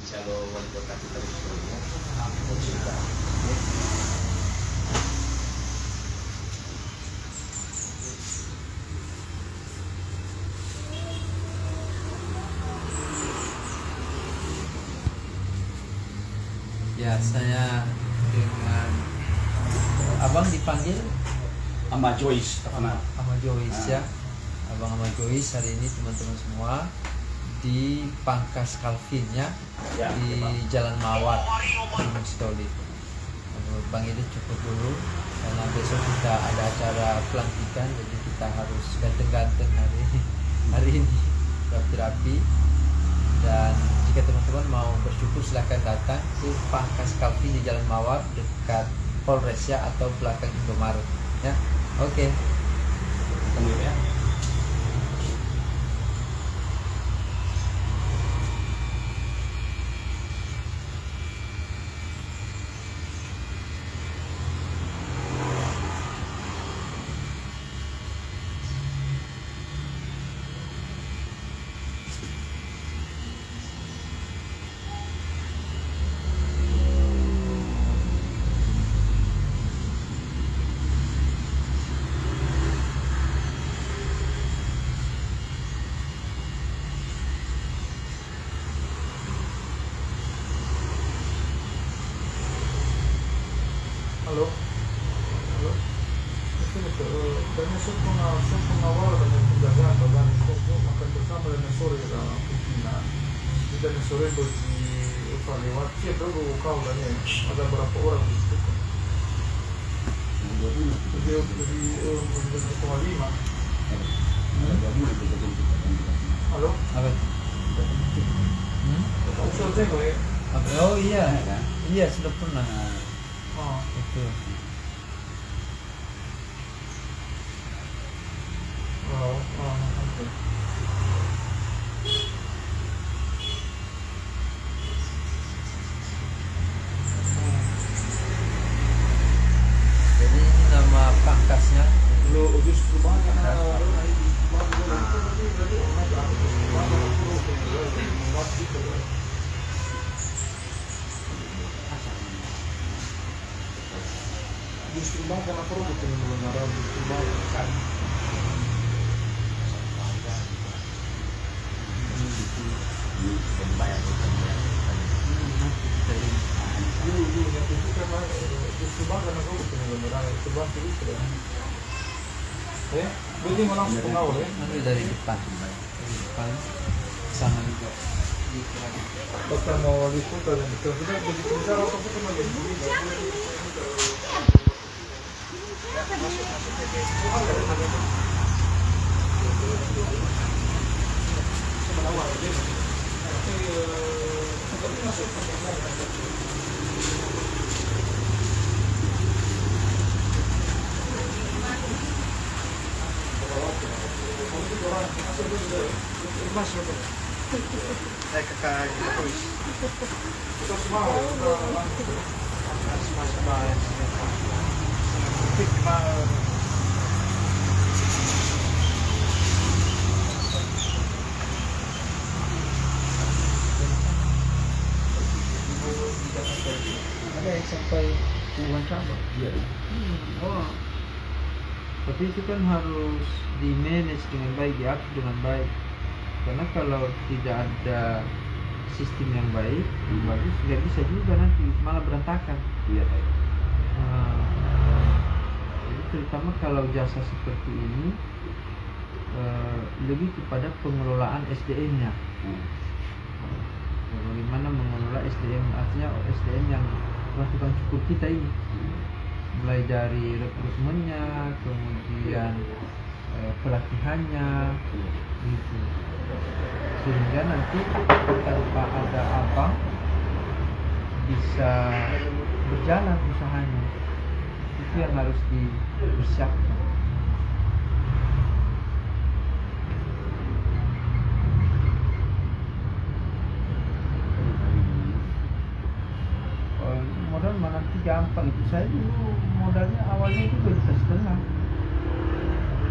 calon wali kota kita di Surabaya. Coba. Ya, saya dengan abang dipanggil sama Joyce terkenal. sama Joyce ya. Abang sama Joyce hari ini teman-teman semua di Pangkas Calvin ya, Ya, di Bang. Jalan Mawar Gunung Sitoli. Bang ini cukup dulu karena besok kita ada acara pelantikan, jadi kita harus ganteng-ganteng hari ini rapi-rapi. Dan jika teman-teman mau bersyukur silahkan datang ke Pangkas Calvin di Jalan Mawar dekat Polres ya, atau belakang Indomaret ya. Oke. Tunggu ya. Halo, halo. Kami pengawal dan penjagaan bagan itu makan bersama dengan sore dalam pimpinan. Dan sore bagi lewat siap dulu kau dan ada berapa orang di situ. Jadi 2,5. Halo. Apa? Kamu sudah tengok ya? Oh iya, iya sudah pernah. Oh. Itu. Oh, oke. Jadi ini nama pangkasnya. Lo justru banyak justru banget karena produk yang belum ada justru banget kan. Justru banget karena produk yang belum ada justru banget itu ya. Berarti mau langsung pengawal ya? Nanti dari depan, sana juga. Dokter mau liput dan kita sudah begitu bicara apa pun lagi. Saya kakak Joyce. Kita semua Ada yang sampai puluhan cabang. Iya. Oh. Tapi itu kan harus di manage dengan baik, diatur dengan baik. Karena kalau tidak ada sistem yang baik, bagus, nggak bisa juga nanti malah berantakan. Iya. Jadi terutama kalau jasa seperti ini lebih kepada pengelolaan SDM-nya. Bagaimana mengelola SDM, artinya SDM yang melakukan cukur kita ini, mulai dari rekrutmennya, kemudian pelatihannya, gitu. Sehingga nanti tanpa ada abang bisa berjalan usahanya. Itu yang harus dipersiapkan. Modal mana nanti gampang itu. Saya dulu modalnya awalnya itu 2,5 juta.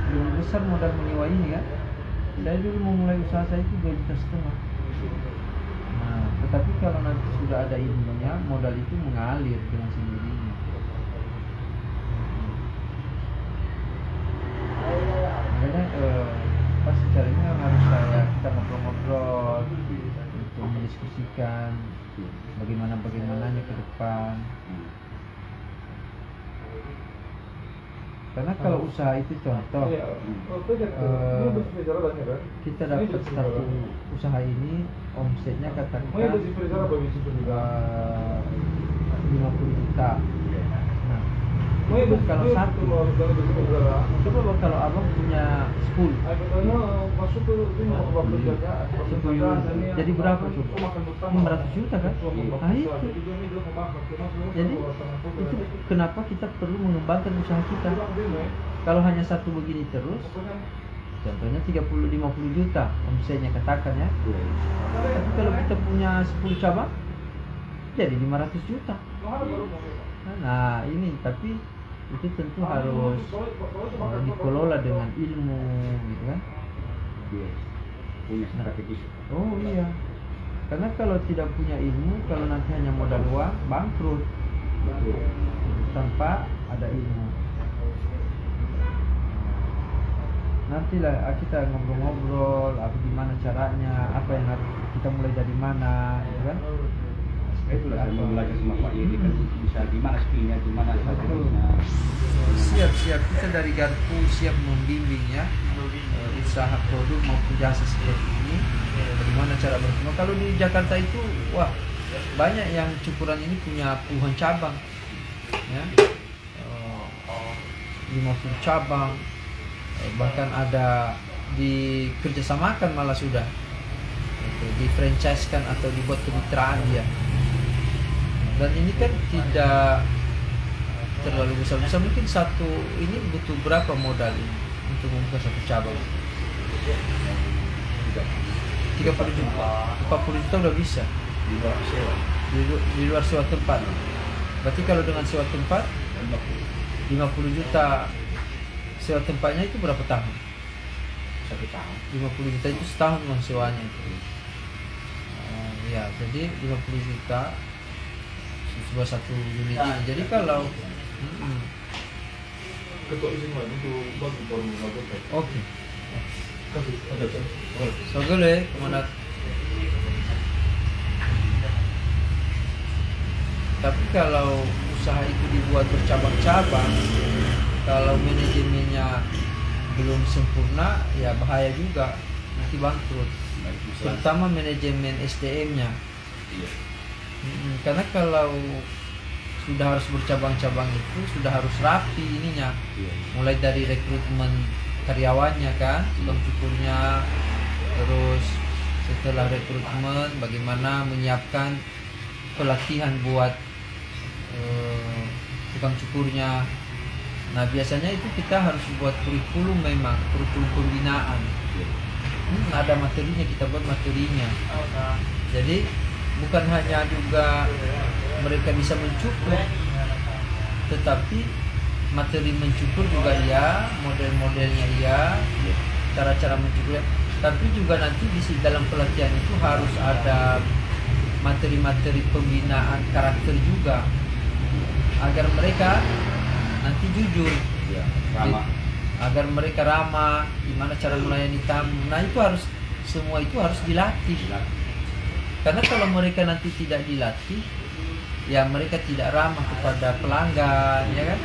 Belum besar modal menyewa ini kan. Saya dulu mau mulai usaha saya itu 2,5 juta. Nah, Tetapi kalau nanti sudah ada ilmunya, modal itu mengalir dengan sendirinya. Makanya pas caranya harus kita ngobrol-ngobrol untuk mendiskusikan bagaimananya ke depan. Karena kalau usaha itu contoh, kita dapat satu usaha ini omsetnya katakan 50 juta. Nah, itu kalau satu, coba kalau abang punya 10, jadi berapa coba? 500 juta kan? Nah itu. Jadi itu kenapa kita perlu mengembangkan usaha kita. Kalau hanya satu begini terus, contohnya 30-50 juta omsetnya katakan ya. Tapi kalau kita punya 10 cabang, jadi 500 juta. Nah ini tapi itu tentu harus dikelola dengan ilmu gitu kan. Punya strategis. Oh iya. Karena kalau tidak punya ilmu, kalau nanti hanya modal uang, bangkrut. Tanpa ada ilmu. Nantilah kita ngobrol-ngobrol, gimana caranya, apa yang harus kita mulai dari mana, gitu kan? Itulah saya mau belajar sama Pak Yedi kan bisa gimana skill-nya, gimana strateginya. Siap kita dari Garpu siap membimbingnya usaha produk maupun jasa seperti ini. Bagaimana cara berkembang? Kalau di Jakarta itu wah banyak yang cukuran ini punya puluhan cabang, ya 50 cabang, bahkan ada dikerjasamakan malah sudah di franchise-kan atau dibuat kemitraan dia. Dan ini kan tidak terlalu besar, mungkin satu ini butuh berapa modal ini untuk membuka satu cabang? 30 juta, 40 juta udah bisa di luar sewa tempat. Berarti kalau dengan sewa tempat 50 juta sewa tempatnya itu berapa tahun? 1 tahun. 50 juta itu setahun uang sewanya itu. Ya, jadi 50 juta sebuah satu unit ini. Jadi kalau ketua izin untuk bagi formula berkait. oke. So boleh kemana? Tapi kalau usaha itu dibuat bercabang-cabang, kalau manajemennya belum sempurna, ya bahaya juga, nanti bangkrut. Terutama manajemen SDM-nya. Karena kalau sudah harus bercabang-cabang itu sudah harus rapi ininya, mulai dari rekrutmen karyawannya kan, tukang cukurnya, terus setelah rekrutmen bagaimana menyiapkan pelatihan buat tukang cukurnya. Nah biasanya itu kita harus buat kurikulum, memang kurikulum pembinaan. Ada materinya, kita buat materinya. Jadi bukan hanya juga mereka bisa mencukur, tetapi materi mencukur juga ya, model-modelnya ya, cara-cara mencukur. Tapi juga nanti di dalam pelatihan itu harus ada materi-materi pembinaan karakter juga, agar mereka nanti jujur, Ramah. agar mereka ramah, gimana cara melayani tamu. Nah itu harus, semua itu harus dilatih. Karena kalau mereka nanti tidak dilatih, ya mereka tidak ramah kepada pelanggan, ya kan?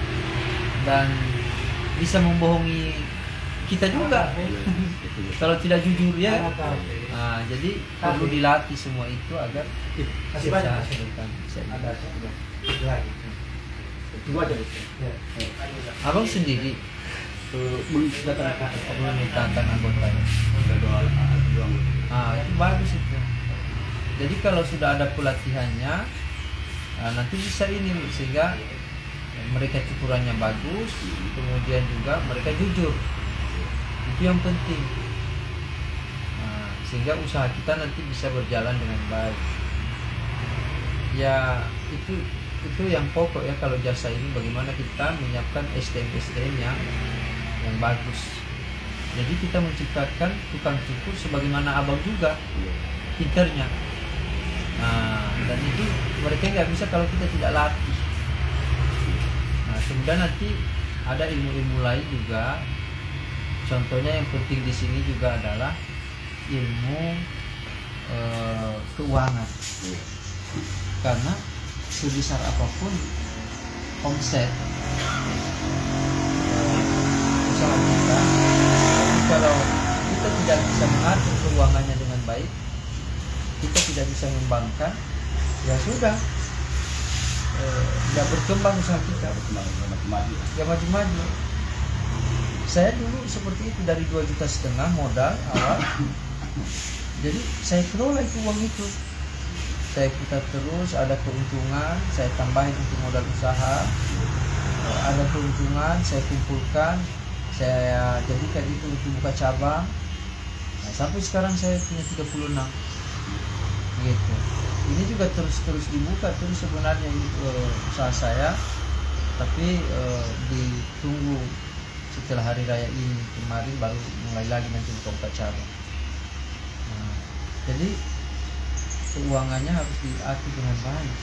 Dan bisa membohongi kita juga kalau tidak jujur, ya. Nah, jadi perlu dilatih semua itu agar bisa Dua aja. Abang sendiri Belum datang belum ditantang anggotanya. Ah, itu bagus itu. Jadi kalau sudah ada pelatihannya, nanti bisa ini, sehingga mereka cukurannya bagus, kemudian juga mereka jujur. Itu yang penting. Sehingga usaha kita nanti bisa berjalan dengan baik. Ya itu yang pokok ya, kalau jasa ini bagaimana kita menyiapkan SDM yang bagus. Jadi kita menciptakan tukang cukur sebagaimana abang juga pinternya. Nah, dan itu mereka nggak bisa kalau kita tidak latih. Nah, kemudian nanti ada ilmu-ilmu lain juga. Contohnya yang penting di sini juga adalah ilmu keuangan. Karena sebesar apapun omset usaha kita, tapi kalau kita tidak bisa mengatur keuangannya dengan baik, kita tidak bisa mengembangkan, ya sudah, tidak berkembang usaha kita, ya maju-maju. Saya dulu seperti itu, dari 2,5 juta modal awal. Jadi saya kelola itu uang itu, saya putar terus, ada keuntungan saya tambahin untuk modal usaha, ada keuntungan saya kumpulkan, saya jadikan itu untuk buka cabang. Nah, sampai sekarang saya punya 36 gitu. Ini juga terus dibuka terus sebenarnya usaha saya, tapi ditunggu setelah hari raya ini kemarin baru mulai lagi nanti buka cabang. Nah, jadi keuangannya harus diatur dengan baik.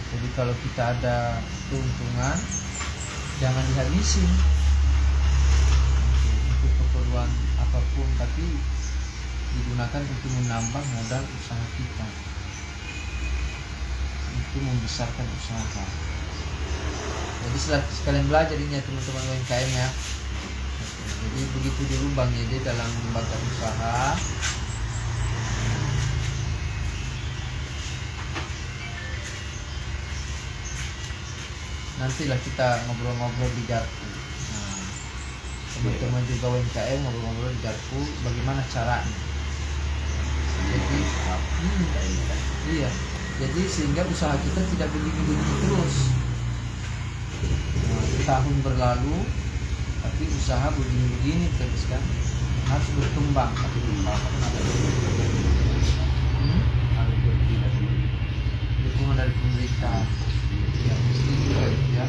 Jadi kalau kita ada keuntungan, jangan dihabisin untuk keperluan apapun, tapi digunakan untuk menambah modal usaha kita, untuk membesarkan usaha. Jadi sekalian belajar ini ya teman-teman UMKM ya. Jadi begitu dulu Bang Yede dalam mengembangkan usaha. Nantilah kita ngobrol-ngobrol di Garpu. Nah, teman-teman juga UMKM ngobrol-ngobrol di Garpu bagaimana caranya. Jadi iya, jadi sehingga usaha kita tidak begini-begini terus. Nah, tahun berlalu tapi usaha begini-begini terus kan, harus berkembang. Dukungan dari pemerintah. Ya, mesti juga itu ya.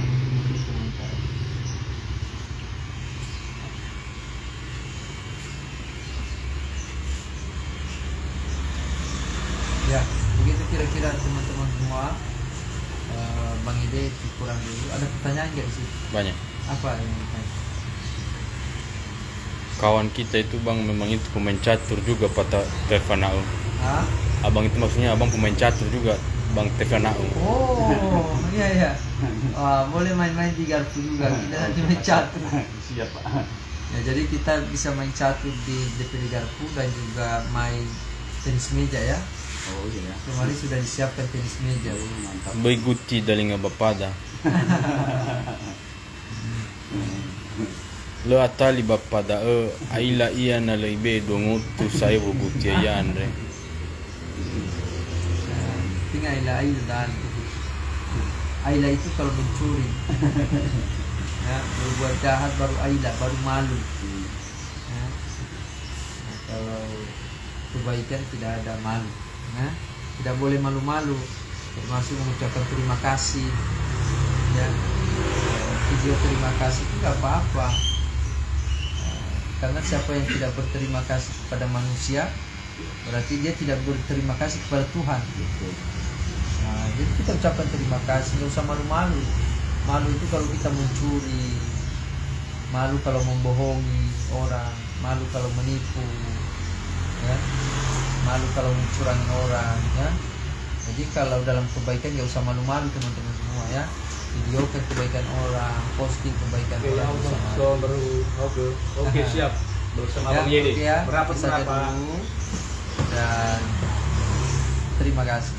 Ya, begitu kira-kira teman-teman semua. Bang Ide kurang dulu. Ada pertanyaan nggak di situ? Banyak. Apa yang ditanya? Kawan kita itu bang memang itu pemain catur juga pada Tefanau. Hah? Abang itu maksudnya abang pemain catur juga bang Tefanau. Oh, iya. Boleh main-main di Garpu juga. Kita nanti main catur. Siap Pak. Ya, jadi kita bisa main catur di DPD Garpu dan juga main tenis meja ya. Oh iya. Kemarin sudah disiapkan tenis meja. Mantap. Baiguti dalinga bapada. Lo atali bapada aila iya na leibe dongutu saya bubuti ayandre. Tinggal Aila dan Aila itu kalau mencuri. Ya, berbuat jahat baru Aila, baru malu. Ya. Nah, kalau kebaikan tidak ada malu. Ya. Tidak boleh malu-malu, termasuk mengucapkan terima kasih. Ya. Video terima kasih itu nggak apa-apa. Karena siapa yang tidak berterima kasih kepada manusia, berarti dia tidak berterima kasih kepada Tuhan. Nah, jadi kita ucapkan terima kasih, nggak usah malu-malu. Malu itu kalau kita mencuri, malu kalau membohongi orang, malu kalau menipu, ya, malu kalau mencurangi orang, ya. Jadi kalau dalam kebaikan nggak usah malu-malu teman-teman semua ya. Videokan kebaikan orang, posting kebaikan orang bersama. Oke, siap. Bersama Ya, Bang Yedi. oke ya, Berapa saja dulu. Dan terima kasih.